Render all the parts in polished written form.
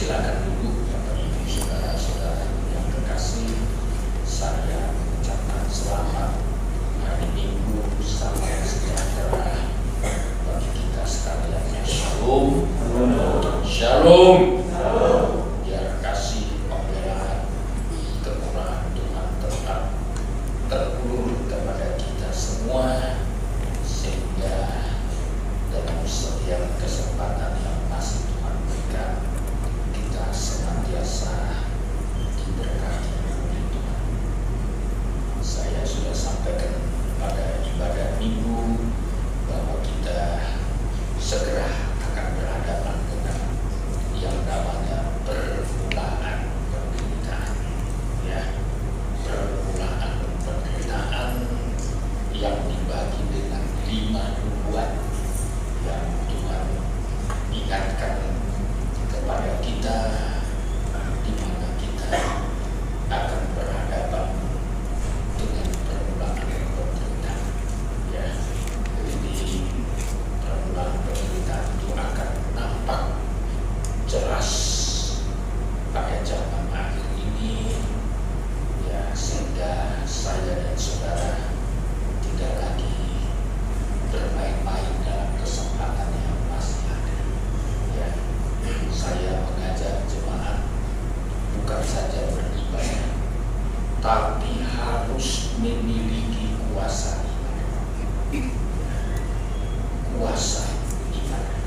Silakan duduk Bapak Ibu saudara-saudara yang terkasih. Saya mengucapkan selamat hari Minggu, salam sejahtera bagi kita sekalian. Shalom. Shalom. Biar kasih pembelaan, kemurahan Tuhan tetap terulur kepada kita semua, sehingga dalam setiap kesempatan yang masih Tuhan berikan, kita senantiasa diberkati oleh Tuhan. Saya sudah sampaikan pada ibadah minggu bahwa kita segera akan berhadapan dengan yang namanya permulaan penderitaan, ya, permulaan penderitaan yang dibagi dengan 5 nubuat yang Tuhan ingatkan kepada kita, di mana kita akan berhadapan dengan permulaan penderitaan, ya. Jadi permulaan penderitaan itu akan nampak jelas pada zaman akhir ini, ya, sehingga saya dan saudara tidak lagi bermain-main dalam kesempatan yang masih ada, ya. Saya mengajak jemaat bukan saja beribadah, tapi harus memiliki kuasa ibadah. Kuasa ibadah.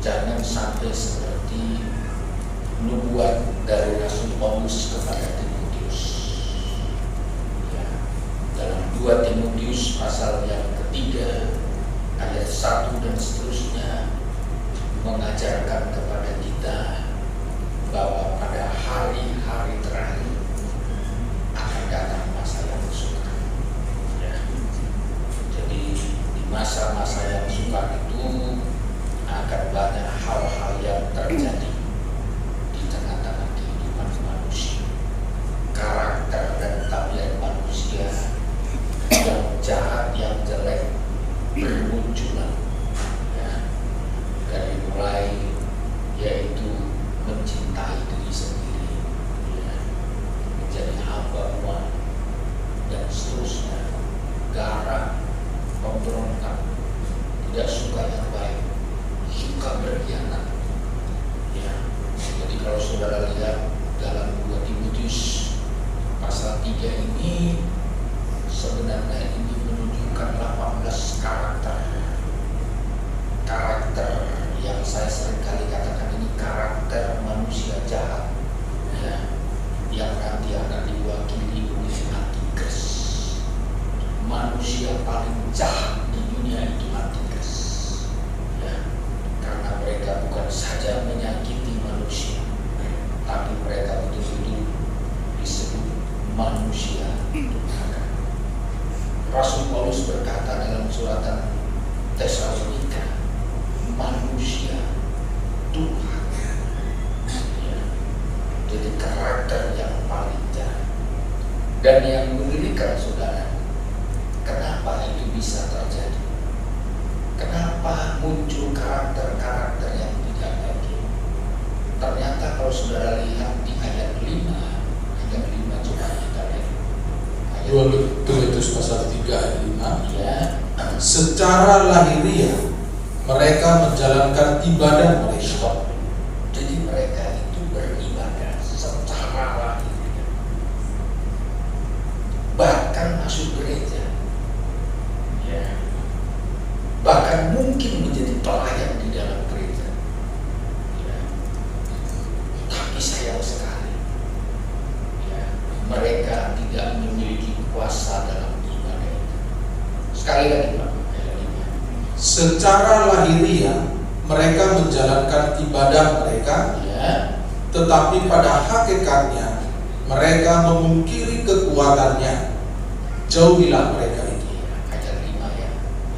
Jangan sampai seperti nubuat dari Rasul Paulus kepada Timotius, ya. Dalam 2 Timotius pasal yang ketiga ayat 1 dan seterusnya mengajarkan kepada kita bahwa pada hari-hari terakhir akan datang masa yang sukar, ya. Jadi di masa-masa yang sukar itu akan banyak hal-hal yang terjadi di tengah-tengah kehidupan manusia. Karakter dan tabiat manusia yang jahat, yang jelek bermunculan, ya. Dari mulai yaitu mencintai diri sendiri, ya, menjadi hamba uang dan seterusnya, garang, pemberontak, tidak suka yang baik, suka berkhianat, ya. Jadi kalau saudara lihat dalam 2 Timotius pasal 3 ini, sebenarnya ini menunjukkan 18 karakter yang saya seringkali katakan ini karakter manusia jahat, ya, yang nanti akan diwakili oleh Antikris. Manusia paling jahat di dunia itu Antikris, ya, karena mereka bukan saja menyakiti manusia, tapi mereka betul-betul disebut manusia durhaka. Rasul Paulus berkata dalam suratan Tesalonika, manusia durhaka, ya. Jadi karakter yang paling jahat. Dan yang mengerikan saudara, kenapa itu bisa terjadi? Kenapa muncul karakter-karakter yang tidak baik? Ternyata kalau saudara lihat di ayat 5 coba kita lihat. 2 Timotius pasal 3 ayat 5, Ya. secara lahiriah mereka menjalankan ibadah mereka. Jadi mereka itu beribadah secara lahiriah, bahkan masuk gereja, ya, bahkan mungkin menjadi pelayan di dalam gereja, ya. Tapi sayang sekali, ya, mereka tidak memiliki kuasa dalam ibadah itu. Sekali lagi Pak, Secara lahiriah mereka menjalankan ibadah mereka, ya. tetapi pada hakikatnya mereka memungkiri kekuatannya. Jauhilah mereka itu. Ayat 5, ya.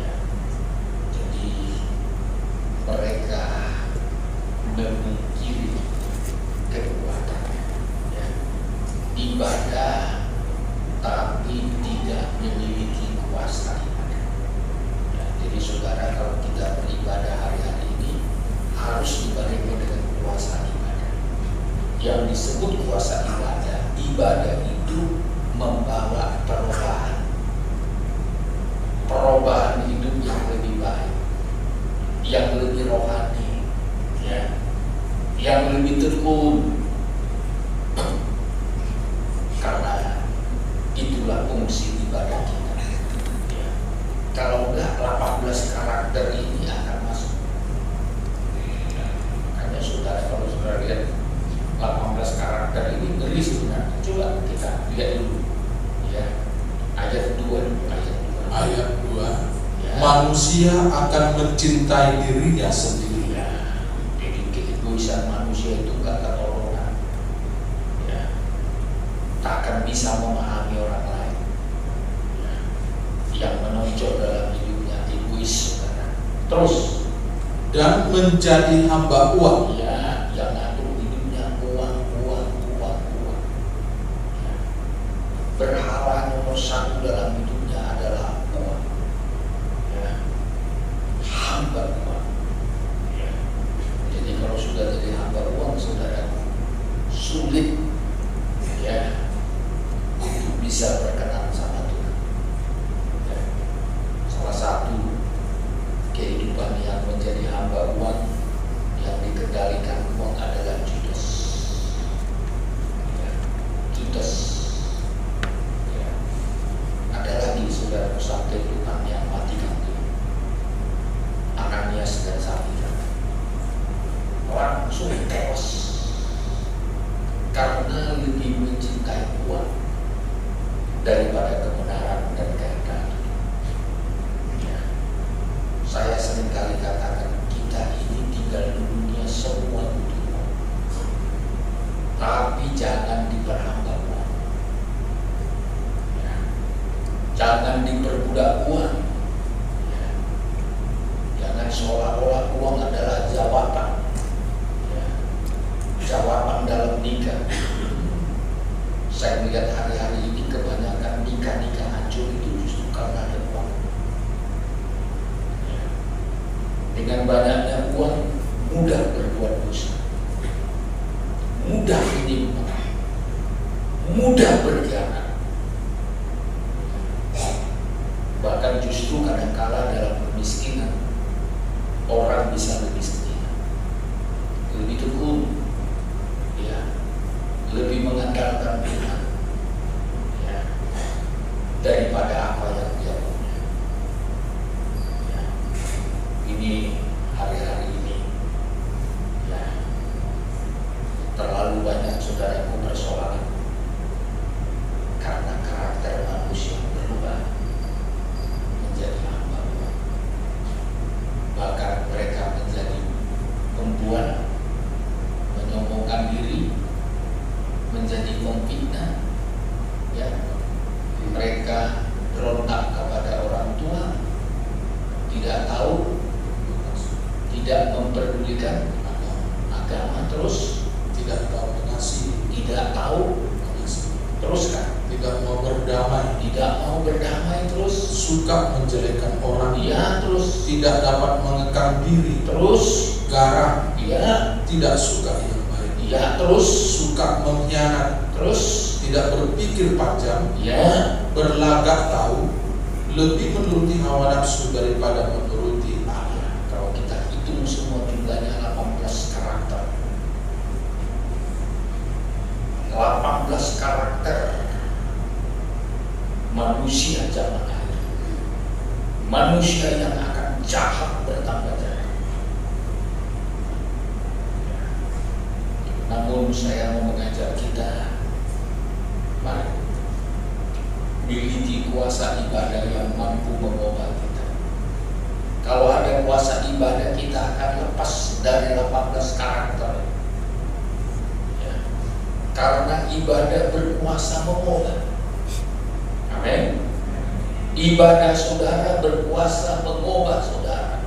Ya. Jadi mereka memungkiri kekuatannya, ya. Ibadah tapi tidak memiliki kuasa ibadah, ya. Jadi saudara, kalau kita beribadah hari-hari ini harus dibarengi dengan kuasa ibadah. yang disebut kuasa ibadah. Ibadah itu membawa perubahan hidup yang lebih baik, yang lebih rohani, ya, yang lebih tekun. Karena itulah fungsi ibadah kita. Ya. Kalau enggak, 18 karakter ini akan masuk. Ya. Hanya saudara, kalau saudara lihat 18 karakter ini ngeri sebenarnya. Coba kita lihat dulu, ya, ayat 2 dulu, Ayat 2. Ya. Manusia akan mencintai dirinya sendiri. Ya. Jadi keegoisan manusia itu enggak ketolongan, ya, tak akan bisa memahami orang lain, ya. Yang menonjol dalam hidupnya egois, saudara. Terus, Dan menjadi hamba uang. ya, yang ngatur hidupnya uang. Ya. Berhala nomor 1 dalam hidupnya adalah uang. Ya. Hamba uang. Ya. Jadi kalau sudah jadi hamba uang, saudara, sulit, ya, untuk bisa berkenan sama Tuhan. Ya. Salah satu kehidupan yang menjadi hamba uang, yang dikendalikan uang adalah Judas. Ya. Judas. Ya. Ada lagi saudara sampai Tuhan yang mati ganti, Ananias dan Safira, langsung tewas karena lebih mencintai uang daripada kebenaran dan keadilan. Ya. Saya seringkali katakan, kita ini tinggal di dunia semua butuh uang, tapi jangan diperhamba uang. Ya. Jangan diperbudak uang. Ya. Jangan seolah-olah uang adalah jawaban. Ya. Jawaban dalam nikah. Saya melihat hari-hari ini kebanyakan nikah hancur itu justru karena ada uang. Ya. Dengan banyaknya uang, mudah berbuat dosa, mudah menyimpang, mudah berkhianat. Bahkan justru kadangkala dalam kemiskinan, orang bisa lebih setia, lebih tekun, ya, lebih mengandalkan Tuhan, ya, daripada apa yang dia punya. Ya. Ini hari-hari ini, ya, terlalu banyak saudaraku persoalan karena karakter manusia berubah menjadi hamba uang. Bahkan mereka menjadi pembuat, menyombongkan diri, menjadi memfitnah, ya. Mereka berontak kepada orang tua, tidak tahu, tidak memperdulikan agama, terus Tidak tahu mengasihi. tidak tahu, terus kan Tidak mau berdamai. tidak mau berdamai, terus Suka menjelekkan orang. ya, terus Tidak dapat mengekang diri. terus Garang. ya, Tidak suka yang baik. ya, terus Suka mengkhianat. terus Tidak berpikir panjang. ya, Berlagak tahu. Lebih menuruti hawa nafsu daripada menuruti Allah. ya. Kalau kita hitung semua jumlahnya 18 karakter. 18 karakter manusia zaman akhir. Manusia yang akan jahat bertambah jahat. Namun saya mau mengajak kita, mari miliki kuasa ibadah yang mampu mengubah kita. Kalau ada kuasa ibadah, kita akan lepas dari 18 karakter. Ya. Karena ibadah berkuasa mengubah. Amin. Ibadah saudara berkuasa mengubah saudara.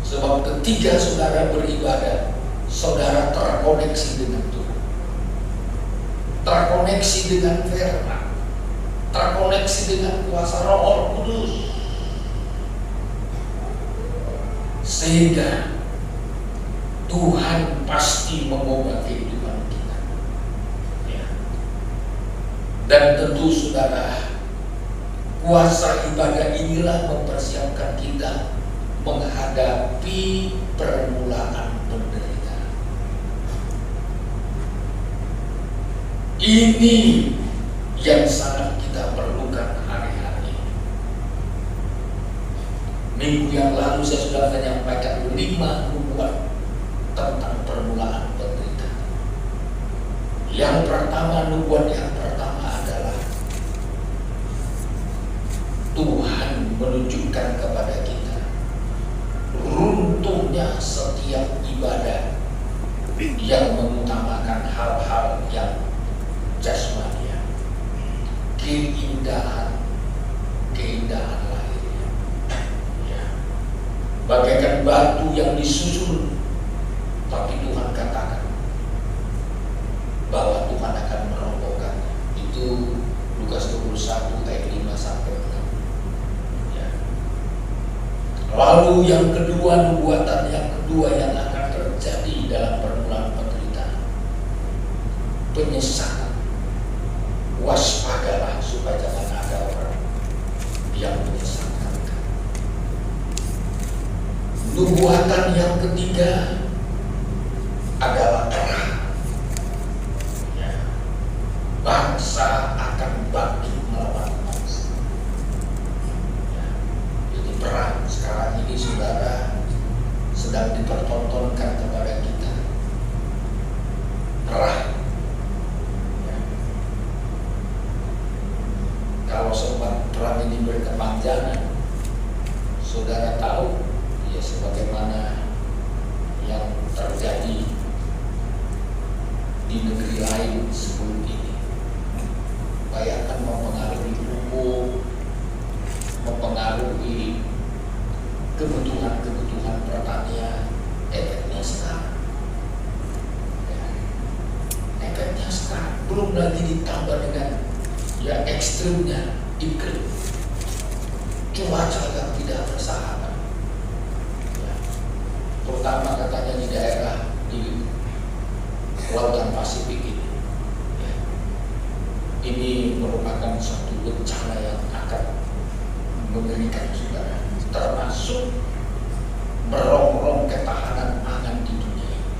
Sebab ketika saudara beribadah, saudara terkoneksi dengan Tuhan, terkoneksi dengan firman, terkoneksi dengan kuasa Roh Kudus, sehingga Tuhan pasti mengubah kehidupan tentu saudara, kuasa ibadah inilah mempersiapkan kita menghadapi permulaan penderitaan. Ini yang sangat kita perlukan hari-hari. Minggu yang lalu saya sudah menyampaikan 5 nubuat tentang permulaan penderitaan. Yang pertama, nubuat yang pertama adalah Tuhan menunjukkan kepada kita runtuhnya setiap ibadah yang mengutamakan hal-hal yang jasmania, keindahan lahirnya, ya. Bagaikan batu yang disusun, tapi Tuhan katakan bahwa Tuhan akan merobohkannya. Itu Lukas 21 ayat 5 sampai 6. Ya. Lalu yang kedua, nubuatan yang kedua yang akan terjadi dalam permulaan penderitaan, penyesalan. Waspadalah supaya jangan ada orang yang menyesatkan. Nubuatan yang ketiga adalah perang. Ya. Bangsa akan bangkit melawan bangsa. Ya. Jadi perang sekarang ini saudara sedang dipertontonkan kepada kita. Perang. Ya. Kalau sempat perang ini berkepanjangan, saudara tahu ya sebagaimana yang terjadi di negeri lain sebelum ini. Bayangkan mempengaruhi hukum, mempengaruhi kebutuhan pertanian, efeknya sekarang. Ya, efeknya sekarang. Belum lagi ditambah dengan ya ekstrimnya iklim, cuaca yang tidak bersahabat. Ya, terutama katanya di daerah di Lautan Pasifik ini. Ya, ini merupakan suatu bencana yang akan mengerikan saudara, termasuk merongrong ketahanan pangan di dunia ini.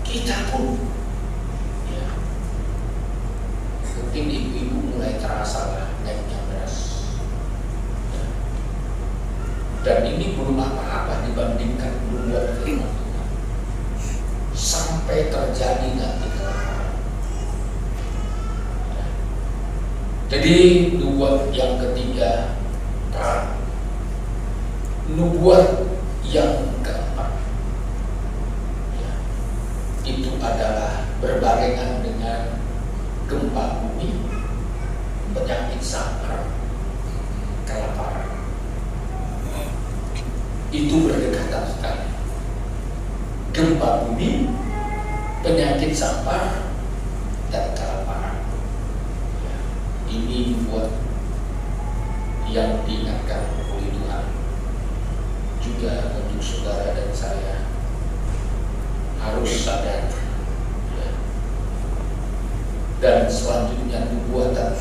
Kita pun ya, mungkin ibu-ibu mulai terasa lah naiknya beras. Ya. Dan ini belum apa-apa dibandingkan nubuat firman Tuhan. Sampai terjadi nanti kelaparan. Ya. Jadi nubuat yang ketiga perang. Nubuat yang keempat ya, itu adalah berbarengan dengan gempa bumi, penyakit sampar, kelaparan. Itu berdekatan sekali. Gempa bumi, penyakit sampar, dan kelaparan. Ya, ini buat yang diingatkan oleh Tuhan juga untuk saudara dan saya harus sadar. Ya. Dan selanjutnya nubuatan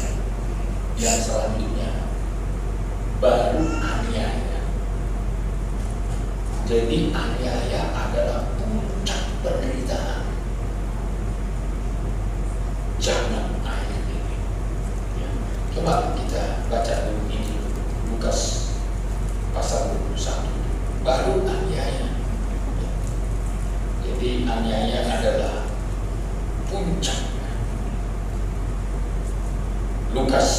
yang selanjutnya baru aniaya. Jadi aniaya adalah puncak penderitaan zaman akhir ini. Ya. Coba kita baca dulu ini Lukas pasal 21. Baru aniaya. Jadi aniaya adalah puncak. Lukas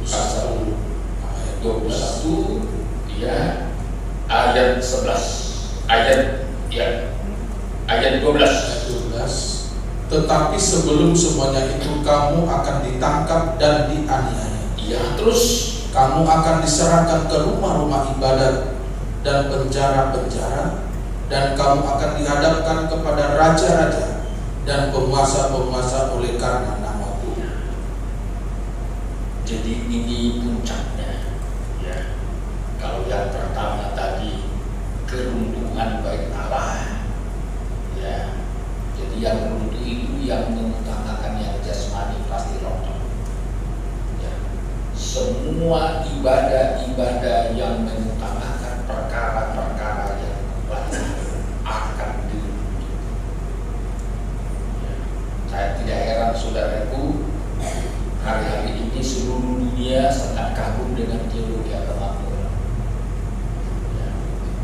pasal ayat 21 ya, ayat 11 ayat 12. Tetapi sebelum semuanya itu kamu akan ditangkap dan dianiaya. Ya, terus kamu akan diserahkan ke rumah-rumah ibadat dan penjara-penjara, dan kamu akan dihadapkan kepada raja-raja dan penguasa-penguasa oleh karena namaku. Jadi ini puncaknya. Ya. Kalau yang pertama tadi keruntuhan bait Allah, ya. Jadi yang runtuh itu yang mengutamakan yang semua ibadah-ibadah yang mengutamakan perkara-perkara yang banyak akan diruntuhkan. Saya tidak heran saudaraku, hari-hari ini seluruh dunia sangat kagum dengan teologi agama moral.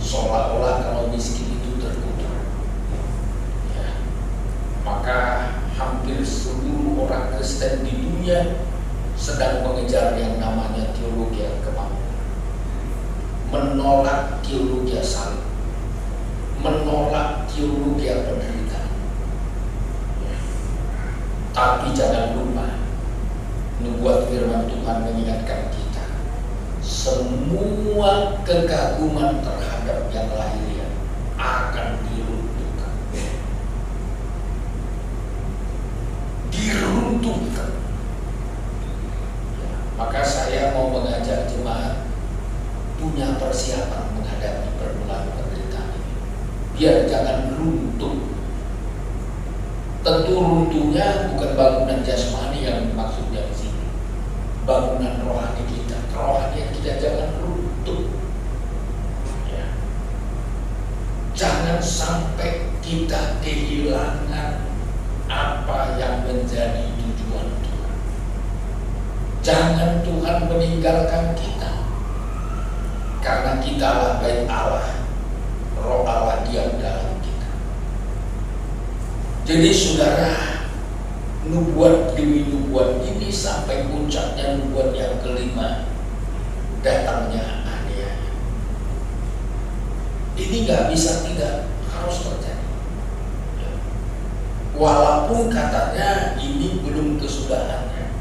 Seolah-olah kalau miskin itu terkutuk. Maka hampir seluruh orang Kristen di dunia sedang mengejar yang namanya teologi kemakmuran, menolak teologi salib, menolak teologi penderitaan. Tapi jangan lupa, nubuat firman Tuhan mengingatkan kita, semua kekaguman terhadap yang lahiriah akan diruntuhkan. Diruntuhkan. Maka saya mau mengajak jemaat punya persiapan menghadapi permulaan penderitaan ini, biar jangan runtuh. Tentu runtuhnya bukan bangunan jasmani yang maksudnya di sini, bangunan rohani kita. Rohani kita jangan runtuh. Jangan sampai kita kehilangan apa yang menjadi tujuan Tuhan. Jangan Tuhan meninggalkan kita, karena kitalah bait Allah, Roh Allah diam dalam kita. Jadi saudara, nubuat demi nubuat ini sampai puncaknya nubuat yang kelima, datangnya aniaya. Ini nggak bisa tidak, harus terjadi. Walaupun katanya ini belum kesudahannya,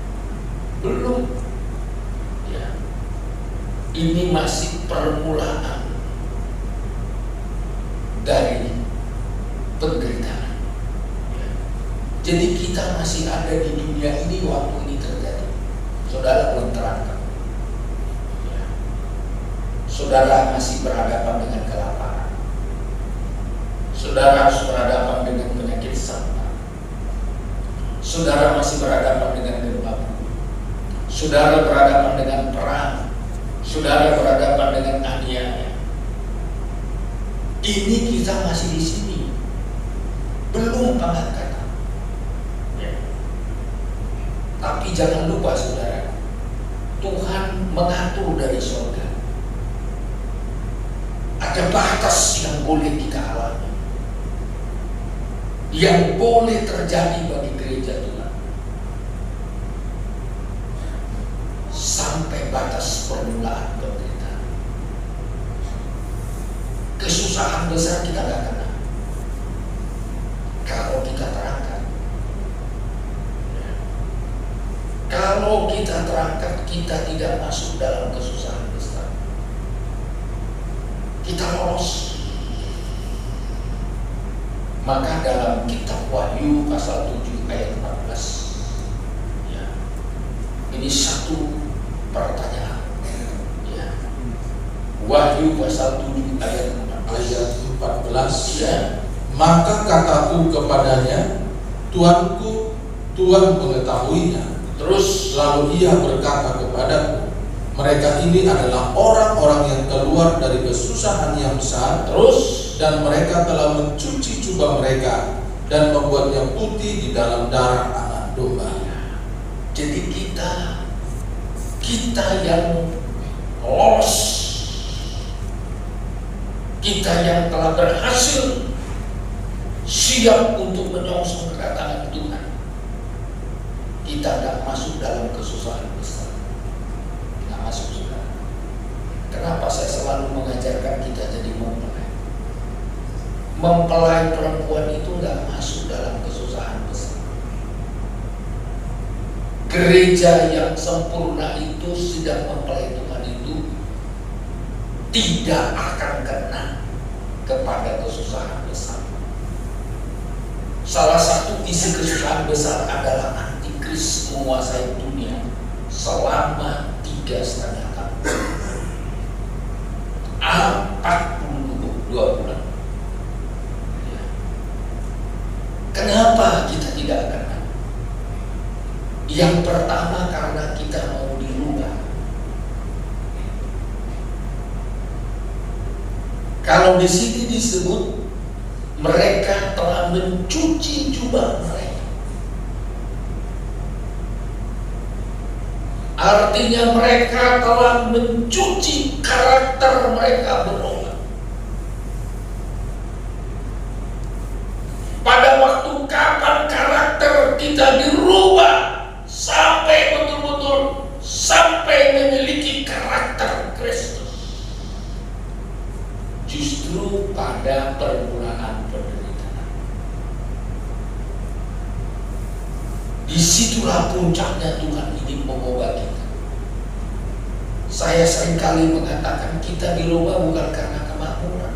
belum. Ini masih permulaan dari penderitaan. Jadi kita masih ada di dunia ini waktu ini terjadi. Saudara belum terangkan. Saudara masih berhadapan dengan kelaparan. Saudara harus berhadapan dengan penyakit sampah. Saudara masih berhadapan dengan gempa bumi. Saudara berhadapan dengan perang. Saudara berhadapan dengan aniaya. Ini kita masih di sini, belum pengangkatan. Tapi jangan lupa saudara, Tuhan mengatur dari surga. Ada batas yang boleh kita alami, yang boleh terjadi bagi gereja Tuhan. Sampai batas permulaan penderitaan. Kesusahan besar kita gak kena kalau kita terangkat. Kalau kita terangkat, kita tidak masuk dalam kesusahan besar. Kita lolos. Maka dalam kitab Wahyu pasal 7 ayat 14, ini satu pertanyaan. Wahyu pasal 7 ayat 14. Maka kataku kepadanya, Tuanku, Tuhan mengetahuinya. Terus lalu ia berkata kepadaku, mereka ini adalah orang-orang yang keluar dari kesusahan yang besar. Terus, dan mereka telah mencuci jubah mereka dan membuatnya putih di dalam darah anak domba. Jadi kita yang lolos, kita yang telah berhasil siap untuk menyongsong kedatangan Tuhan, kita tidak masuk dalam kesusahan besar. Tidak masuk, saudara. Kenapa saya selalu mengajarkan kita jadi mempelai? Mempelai perempuan itu tidak masuk dalam kesusahan besar. Gereja yang sempurna itu, sedang mempelai Tuhan itu tidak akan kena kepada kesusahan besar. Salah satu isi kesusahan besar adalah antikris menguasai dunia selama 3,5 tahun, 42 bulan. Kenapa kita tidak kena? Yang pertama karena kita mau dirubah. Kalau di sini disebut mereka telah mencuci jubah mereka. Artinya mereka telah mencuci karakter mereka berubah. Pada waktu kapan karakter kita dirubah sampai betul-betul sampai memiliki karakter Kristus? Justru pada permulaan penderitaan. Disitulah puncaknya Tuhan ingin mengubah kita. Saya seringkali mengatakan kita dirubah bukan karena kemakmuran,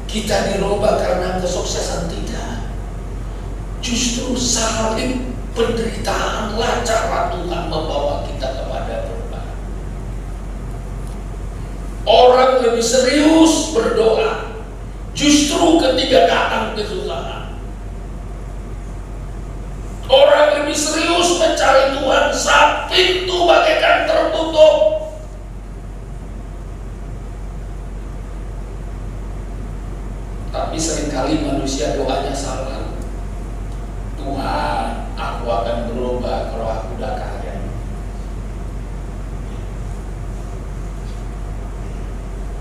kita dirubah karena kesuksesan, tidak. Justru salib penderitaanlah cara Tuhan membawa kita kepada perubahan. Orang lebih serius berdoa justru ketika datang kesusahan. Orang lebih serius mencari Tuhan saat pintu bagaikan tertutup. Tapi seringkali manusia doanya salah. Tuhan, aku akan berubah kalau aku udah kaya.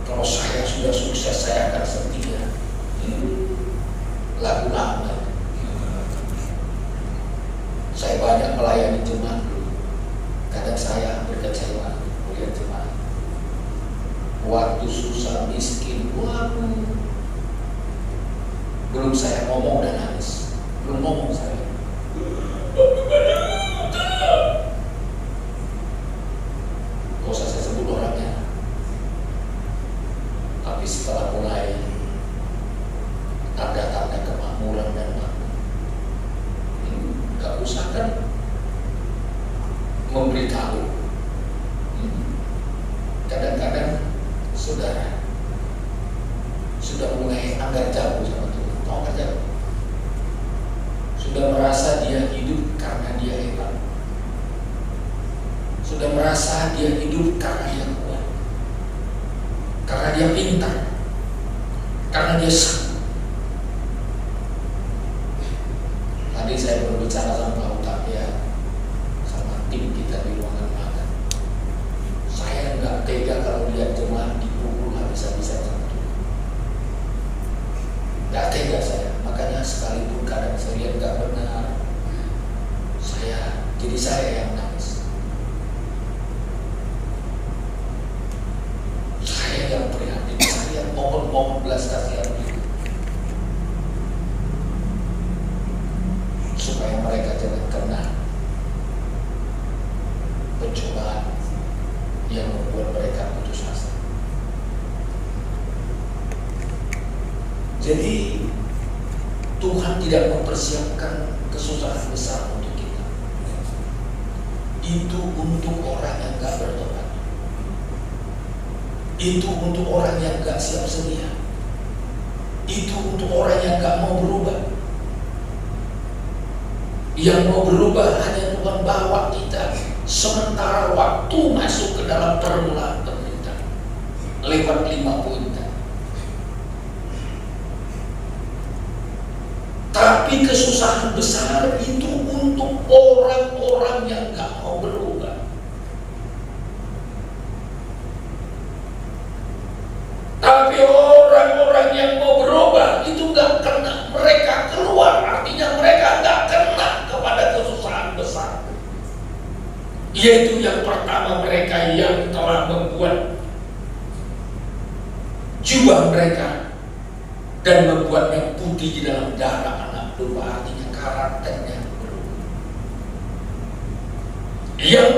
Kalau saya sudah sukses, saya akan setia. Lagu lama. Saya banyak melayani jemaat dulu. Kadang saya berkecewa melihat jemaat. Waktu susah, miskin, waduh. Belum saya ngomong dan nangis. Belum ngomong saya. Gak usah saya sebut orangnya. Tapi setelah mulai tanda-tanda kemakmuran dan makmur, gak usah kan memberitahu. Kadang-kadang saudara sudah mulai anggar jauh sama Tuhan. Tahu kan jauh? Sudah merasa dia hidup karena dia hebat. Sudah merasa dia hidup karena dia kuat, karena dia pintar, karena dia sanggup. Tadi saya berbicara sama Pak Utapia, sama tim kita di ruangan makan. Saya nggak tega kalau lihat jemaat dipukul habis-habisan sama Tuhan. Nggak tega saya. Makanya sekalipun kadang saya lihat nggak benar, saya yang nangis. Saya yang prihatin, saya yang mohon belas kasihan itu, supaya mereka jangan kena pencobaan yang membuat mereka putus asa. Jadi Tuhan tidak mempersiapkan kesusahan besar untuk kita. Itu untuk orang yang gak bertobat. Itu untuk orang yang gak siap sedia. Itu untuk orang yang gak mau berubah. Yang mau berubah hanya Tuhan bawa kita sementara waktu masuk ke dalam permulaan penderitaan lewat 5 poin. Tapi kesusahan besar itu untuk orang-orang yang gak mau berubah. Tapi orang-orang yang mau berubah itu gak kena, mereka keluar, artinya mereka gak kena kepada kesusahan besar. Yaitu yang pertama, mereka yang telah membuat jubah mereka dan membuatnya putih di dalam darah anak domba, artinya karakternya berubah. Yang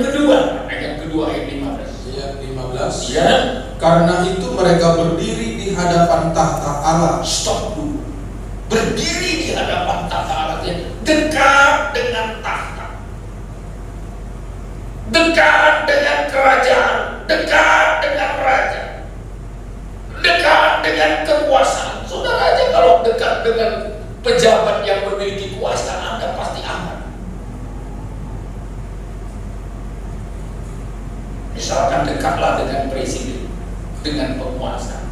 kedua ayat 15. Ayat 15. Ya. Karena itu mereka berdiri di hadapan tahta Allah. Stop dulu. Berdiri di hadapan tahta Allah, dekat dengan tahta, dekat dengan kerajaan, dekat dengan raja, dekat dengan kekuasaan. Saudara aja kalau dekat dengan pejabat yang memiliki kuasa, Anda pasti aman. Misalkan dekatlah dengan presiden, dengan penguasa,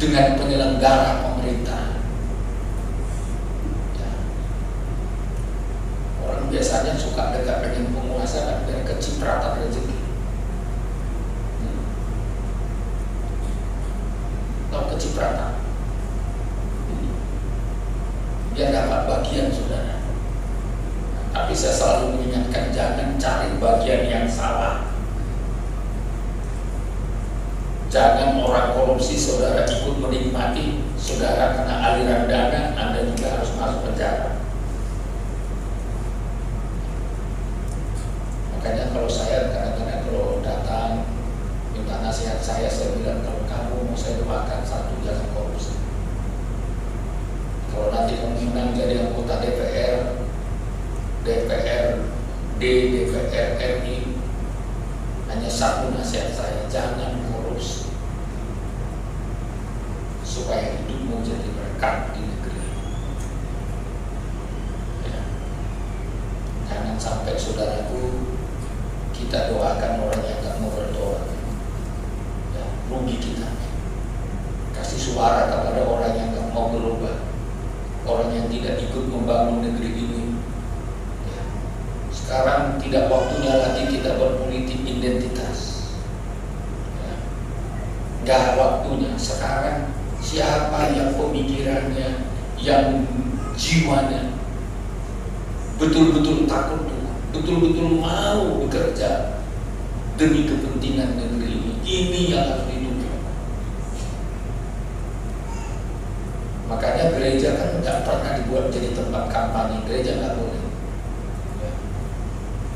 dengan penyelenggara pemerintah. Ya. Orang biasanya suka dekat dengan penguasa kan biar kecipratan rezeki. Tahu kecipratan? Biar dapat bagian, saudara. Tapi saya selalu mengingatkan, jangan cari bagian yang salah. Jangan orang korupsi saudara ikut menikmati, saudara kena aliran dana, Anda juga harus masuk penjara. Makanya kalau saya kadang-kadang kalau datang minta nasihat saya bilang, kalau kamu mau saya doakan, satu, jangan korupsi. Kalau nanti kamu menang jadi anggota DPR, DPRD, DPR RI, hanya satu nasihat saya, jangan korupsi, supaya hidupmu jadi berkat di negeri. Ya. Jangan sampai saudaraku, kita doakan orang yang tak mau berdoa, ya, rugi kita. Kasih suara kepada orang yang tak mau berubah, orang yang tidak ikut membangun negeri ini. Sekarang tidak waktunya lagi kita berpolitik identitas. Ya. Gak waktunya. Sekarang siapa yang pemikirannya, yang jiwanya betul-betul takut Tuhan, betul-betul mau bekerja demi kepentingan negeri ini yang harus didukung. Makanya gereja kan tidak pernah dibuat jadi tempat kampanye. Gereja nggak boleh.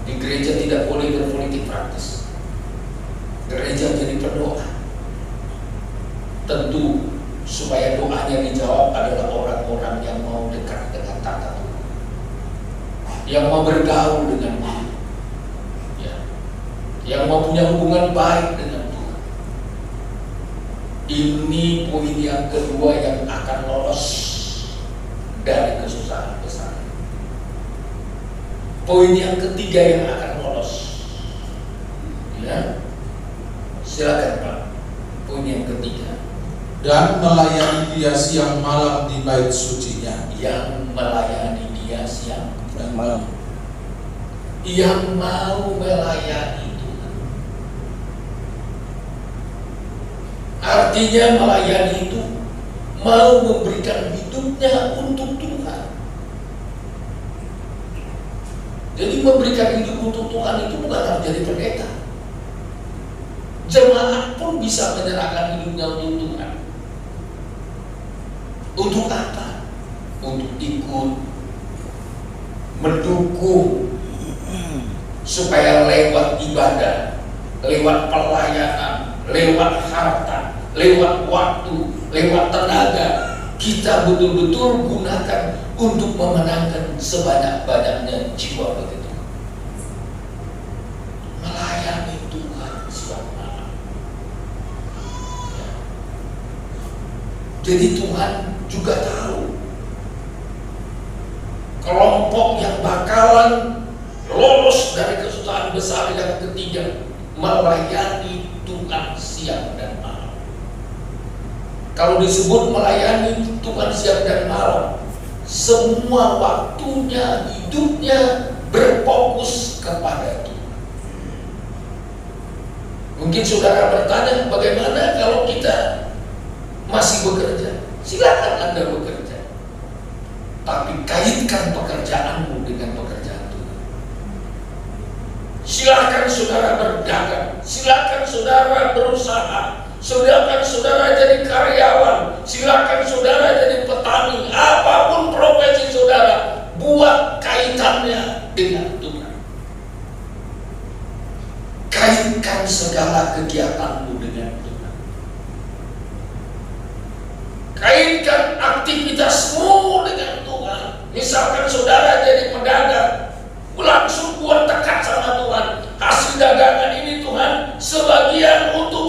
Di gereja tidak boleh berpolitik praktis. Gereja jadi berdoa. Tentu supaya doanya dijawab adalah orang-orang yang mau dekat dengan tata Tuhan, yang mau bergaul dengan Dia, ya, yang mau punya hubungan baik dengan Tuhan. Ini poin yang kedua yang akan lolos dari kesusahan besar. Poin yang ketiga yang akan lolos, ya, silakan Pak. Poin yang ketiga, dan melayani Dia siang malam di bait sucinya. yang melayani Dia siang dan malam, yang mau melayani Tuhan. Artinya melayani itu mau memberikan hidupnya untuk Tuhan. Jadi memberikan hidup untuk Tuhan itu bukan harus jadi pendeta. Jemaat pun bisa menyerahkan hidupnya untuk Tuhan. Untuk apa? Untuk ikut mendukung supaya lewat ibadah, lewat pelayanan, lewat harta, lewat waktu, lewat tenaga, kita betul-betul gunakan untuk memenangkan sebanyak-banyaknya jiwa begitu. Melayani Tuhan siang malam. Ya. Jadi Tuhan juga tahu kelompok yang bakalan lolos dari kesusahan besar yang ketiga, melayani Tuhan siang dan malam. Kalau disebut melayani Tuhan siang dan malam, semua waktunya, hidupnya berfokus kepada Tuhan. Mungkin saudara bertanya, bagaimana kalau kita masih bekerja? Silakan Anda bekerja, tapi kaitkan pekerjaanmu dengan pekerjaan Tuhan. Silakan saudara berdagang, silakan saudara berusaha, silakan saudara jadi karyawan, silakan saudara jadi petani, apapun profesi saudara, buat kaitannya dengan Tuhan. Kaitkan segala kegiatanmu dengan Tuhan. Kaitkan aktivitasmu dengan Tuhan. Misalkan saudara jadi pedagang, langsung buat tekad sama Tuhan. Hasil dagangan ini Tuhan, sebagian untuk